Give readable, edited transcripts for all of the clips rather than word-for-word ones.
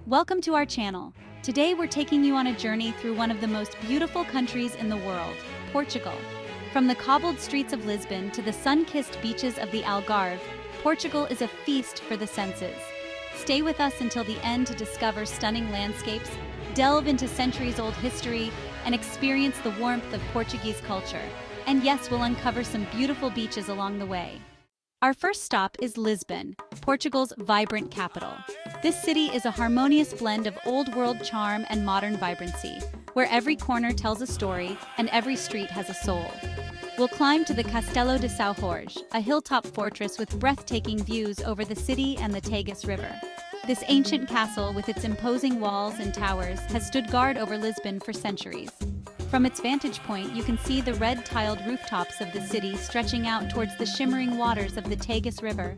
Welcome to our channel. Today we're taking you on a journey through one of the most beautiful countries in the world, Portugal. From the cobbled streets of Lisbon to the sun-kissed beaches of the Algarve, Portugal is a feast for the senses. Stay with us until the end to discover stunning landscapes, delve into centuries-old history, and experience the warmth of Portuguese culture. And yes, we'll uncover some beautiful beaches along the way. Our first stop is Lisbon, Portugal's vibrant capital. This city is a harmonious blend of old-world charm and modern vibrancy, where every corner tells a story and every street has a soul. We'll climb to the Castelo de Sao Jorge, a hilltop fortress with breathtaking views over the city and the Tagus River. This ancient castle, with its imposing walls and towers, has stood guard over Lisbon for centuries. From its vantage point, you can see the red-tiled rooftops of the city stretching out towards the shimmering waters of the Tagus River.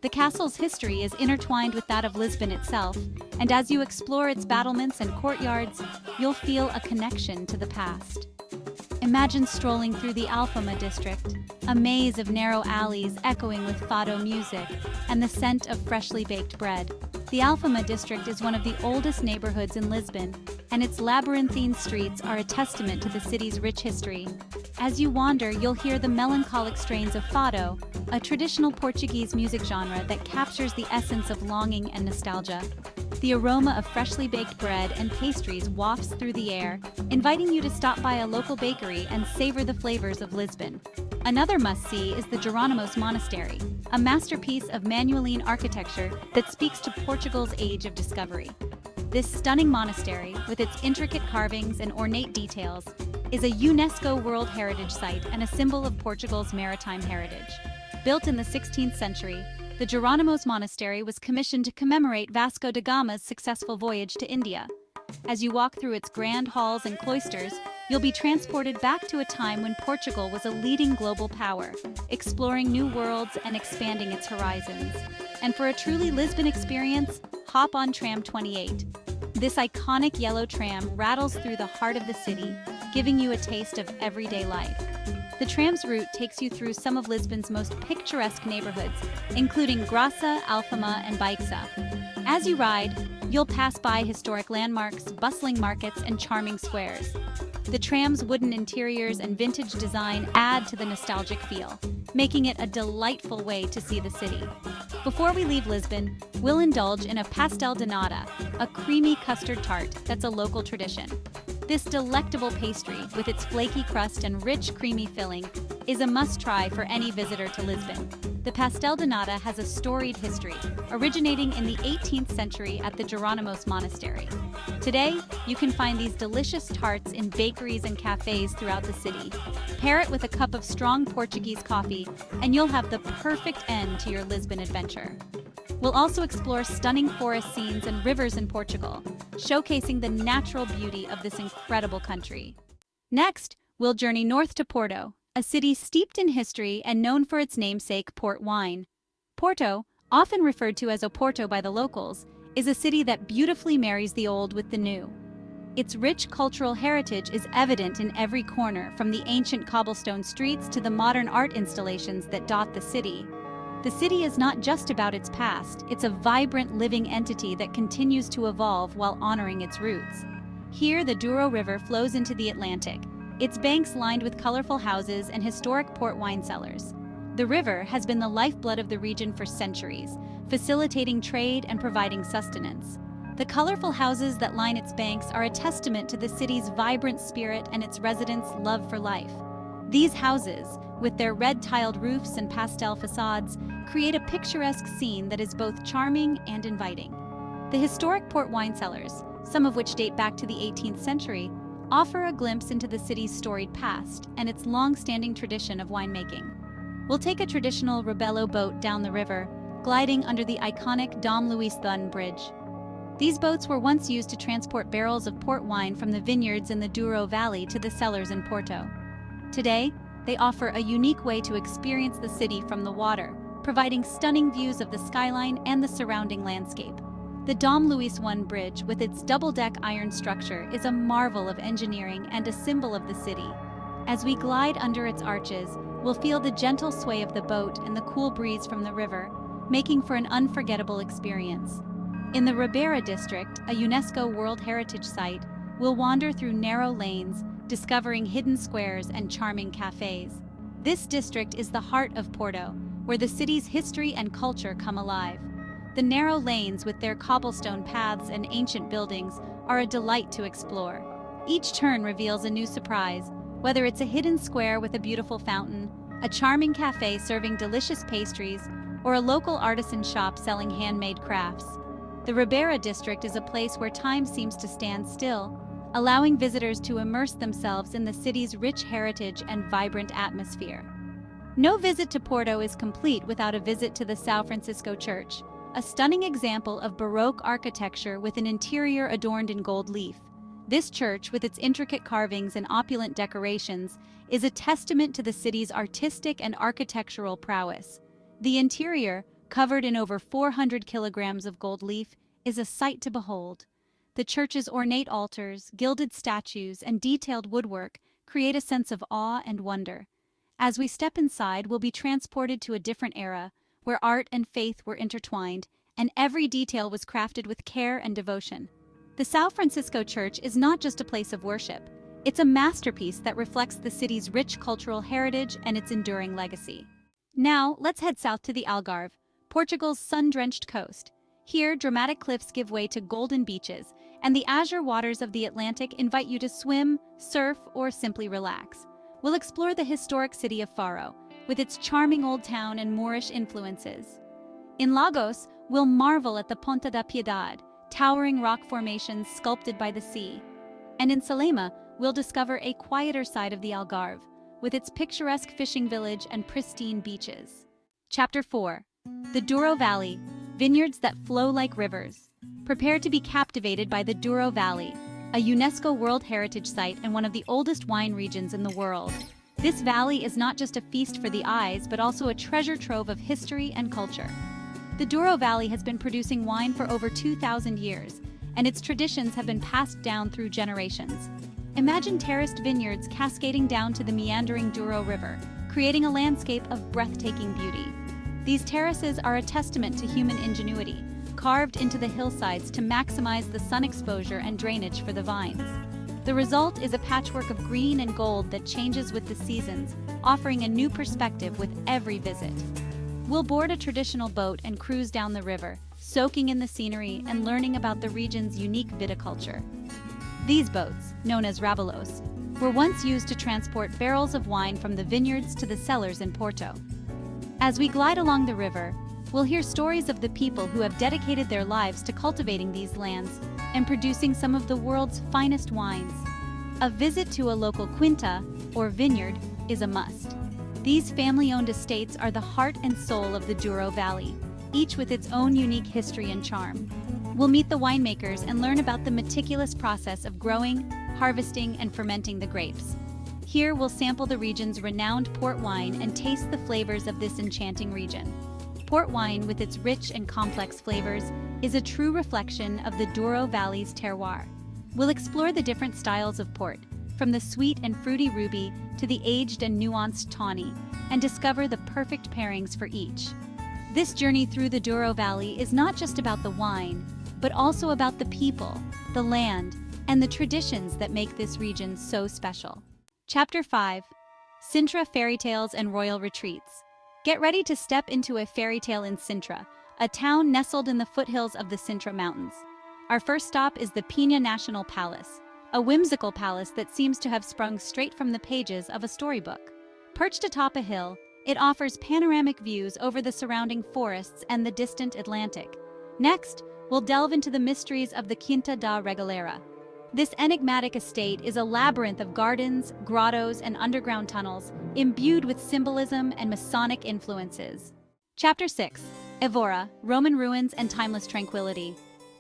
The castle's history is intertwined with that of Lisbon itself, and as you explore its battlements and courtyards, you'll feel a connection to the past. Imagine strolling through the Alfama District, a maze of narrow alleys echoing with fado music and the scent of freshly baked bread. The Alfama District is one of the oldest neighborhoods in Lisbon, and its labyrinthine streets are a testament to the city's rich history. As you wander, you'll hear the melancholic strains of fado, a traditional Portuguese music genre that captures the essence of longing and nostalgia. The aroma of freshly baked bread and pastries wafts through the air, inviting you to stop by a local bakery and savor the flavors of Lisbon. Another must-see is the Jerónimos Monastery, a masterpiece of Manueline architecture that speaks to Portugal's age of discovery. This stunning monastery, with its intricate carvings and ornate details, is a UNESCO World Heritage Site and a symbol of Portugal's maritime heritage. Built in the 16th century, the Jerónimos Monastery was commissioned to commemorate Vasco da Gama's successful voyage to India. As you walk through its grand halls and cloisters, you'll be transported back to a time when Portugal was a leading global power, exploring new worlds and expanding its horizons. And for a truly Lisbon experience, hop on Tram 28. This iconic yellow tram rattles through the heart of the city, giving you a taste of everyday life. The tram's route takes you through some of Lisbon's most picturesque neighborhoods, including Graça, Alfama, and Baixa. As you ride, you'll pass by historic landmarks, bustling markets, and charming squares. The tram's wooden interiors and vintage design add to the nostalgic feel, making it a delightful way to see the city. Before we leave Lisbon, we'll indulge in a pastel de nata, a creamy custard tart that's a local tradition. This delectable pastry, with its flaky crust and rich, creamy filling, is a must-try for any visitor to Lisbon. The pastel de nata has a storied history, originating in the 18th century at the Jerónimos Monastery. Today, you can find these delicious tarts in bakeries and cafes throughout the city. Pair it with a cup of strong Portuguese coffee, and you'll have the perfect end to your Lisbon adventure. We'll also explore stunning forest scenes and rivers in Portugal, showcasing the natural beauty of this incredible country. Next, we'll journey north to Porto, a city steeped in history and known for its namesake port wine. Porto, often referred to as Oporto by the locals, is a city that beautifully marries the old with the new. Its rich cultural heritage is evident in every corner, from the ancient cobblestone streets to the modern art installations that dot the city. The city is not just about its past, it's a vibrant living entity that continues to evolve while honoring its roots. Here, the Douro River flows into the Atlantic, its banks lined with colorful houses and historic port wine cellars. The river has been the lifeblood of the region for centuries, facilitating trade and providing sustenance. The colorful houses that line its banks are a testament to the city's vibrant spirit and its residents' love for life. These houses, with their red-tiled roofs and pastel facades, create a picturesque scene that is both charming and inviting. The historic port wine cellars, some of which date back to the 18th century, offer a glimpse into the city's storied past and its long-standing tradition of winemaking. We'll take a traditional Rebelo boat down the river, gliding under the iconic Dom Luís Thun Bridge. These boats were once used to transport barrels of port wine from the vineyards in the Duro Valley to the cellars in Porto. Today, they offer a unique way to experience the city from the water, providing stunning views of the skyline and the surrounding landscape. The Dom Luís I Bridge, with its double-deck iron structure, is a marvel of engineering and a symbol of the city. As we glide under its arches, we'll feel the gentle sway of the boat and the cool breeze from the river, making for an unforgettable experience. In the Ribeira district, a UNESCO World Heritage Site, we'll wander through narrow lanes, discovering hidden squares and charming cafes. This district is the heart of Porto, where the city's history and culture come alive. The narrow lanes with their cobblestone paths and ancient buildings are a delight to explore. Each turn reveals a new surprise, whether it's a hidden square with a beautiful fountain, a charming cafe serving delicious pastries, or a local artisan shop selling handmade crafts. The Ribeira district is a place where time seems to stand still, allowing visitors to immerse themselves in the city's rich heritage and vibrant atmosphere. No visit to Porto is complete without a visit to the São Francisco Church, a stunning example of Baroque architecture with an interior adorned in gold leaf. This church, with its intricate carvings and opulent decorations, is a testament to the city's artistic and architectural prowess. The interior, covered in over 400 kilograms of gold leaf, is a sight to behold. The church's ornate altars, gilded statues, and detailed woodwork create a sense of awe and wonder. As we step inside, we'll be transported to a different era, where art and faith were intertwined, and every detail was crafted with care and devotion. The São Francisco Church is not just a place of worship. It's a masterpiece that reflects the city's rich cultural heritage and its enduring legacy. Now, let's head south to the Algarve, Portugal's sun-drenched coast. Here, dramatic cliffs give way to golden beaches, and the azure waters of the Atlantic invite you to swim, surf, or simply relax. We'll explore the historic city of Faro, with its charming old town and Moorish influences. In Lagos, we'll marvel at the Ponta da Piedade, towering rock formations sculpted by the sea. And in Salema, we'll discover a quieter side of the Algarve, with its picturesque fishing village and pristine beaches. Chapter 4. The Duro Valley, vineyards that flow like rivers. Prepare to be captivated by the Duro Valley, a UNESCO World Heritage Site and one of the oldest wine regions in the world. This valley is not just a feast for the eyes, but also a treasure trove of history and culture. The Duro Valley has been producing wine for over 2,000 years, and its traditions have been passed down through generations. Imagine terraced vineyards cascading down to the meandering Douro River, creating a landscape of breathtaking beauty. These terraces are a testament to human ingenuity, carved into the hillsides to maximize the sun exposure and drainage for the vines. The result is a patchwork of green and gold that changes with the seasons, offering a new perspective with every visit. We'll board a traditional boat and cruise down the river, soaking in the scenery and learning about the region's unique viticulture. These boats, known as rabelos, were once used to transport barrels of wine from the vineyards to the cellars in Porto. As we glide along the river, we'll hear stories of the people who have dedicated their lives to cultivating these lands and producing some of the world's finest wines. A visit to a local quinta, or vineyard, is a must. These family-owned estates are the heart and soul of the Douro Valley, each with its own unique history and charm. We'll meet the winemakers and learn about the meticulous process of growing, harvesting, and fermenting the grapes. Here, we'll sample the region's renowned port wine and taste the flavors of this enchanting region. Port wine, with its rich and complex flavors, is a true reflection of the Douro Valley's terroir. We'll explore the different styles of port, from the sweet and fruity ruby to the aged and nuanced tawny, and discover the perfect pairings for each. This journey through the Douro Valley is not just about the wine, but also about the people, the land, and the traditions that make this region so special. Chapter 5. Santra Fairy Tales and Royal Retreats. Get ready to step into a fairy tale in Santra, a town nestled in the foothills of the Santra Mountains. Our first stop is the Penha National Palace, a whimsical palace that seems to have sprung straight from the pages of a storybook. Perched atop a hill, it offers panoramic views over the surrounding forests and the distant Atlantic. Next, we'll delve into the mysteries of the Quinta da Regalera. This enigmatic estate is a labyrinth of gardens, grottos, and underground tunnels, imbued with symbolism and Masonic influences. Chapter 6. Aora, Roman Ruins and Timeless Tranquility.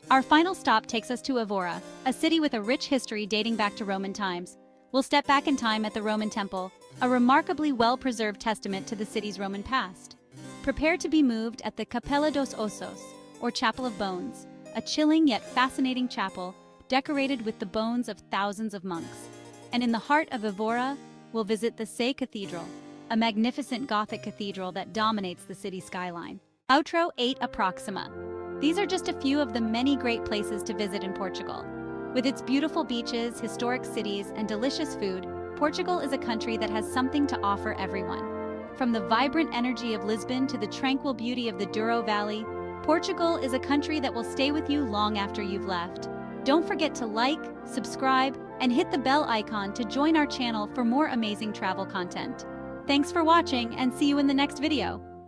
Our final stop takes us to Aora, a city with a rich history dating back to Roman times. We'll step back in time at the Roman Temple, a remarkably well-preserved testament to the city's Roman past. Prepare to be moved at the Capella dos Ossos, or Chapel of Bones, a chilling yet fascinating chapel decorated with the bones of thousands of monks. And in the heart of Aora, we'll visit the Sé Cathedral, a magnificent Gothic cathedral that dominates the city skyline. Outro 8 Approxima. These are just a few of the many great places to visit in Portugal. With its beautiful beaches, historic cities, and delicious food, Portugal is a country that has something to offer everyone. From the vibrant energy of Lisbon to the tranquil beauty of the Duro Valley, Portugal is a country that will stay with you long after you've left. Don't forget to like, subscribe, and hit the bell icon to join our channel for more amazing travel content. Thanks for watching, and see you in the next video.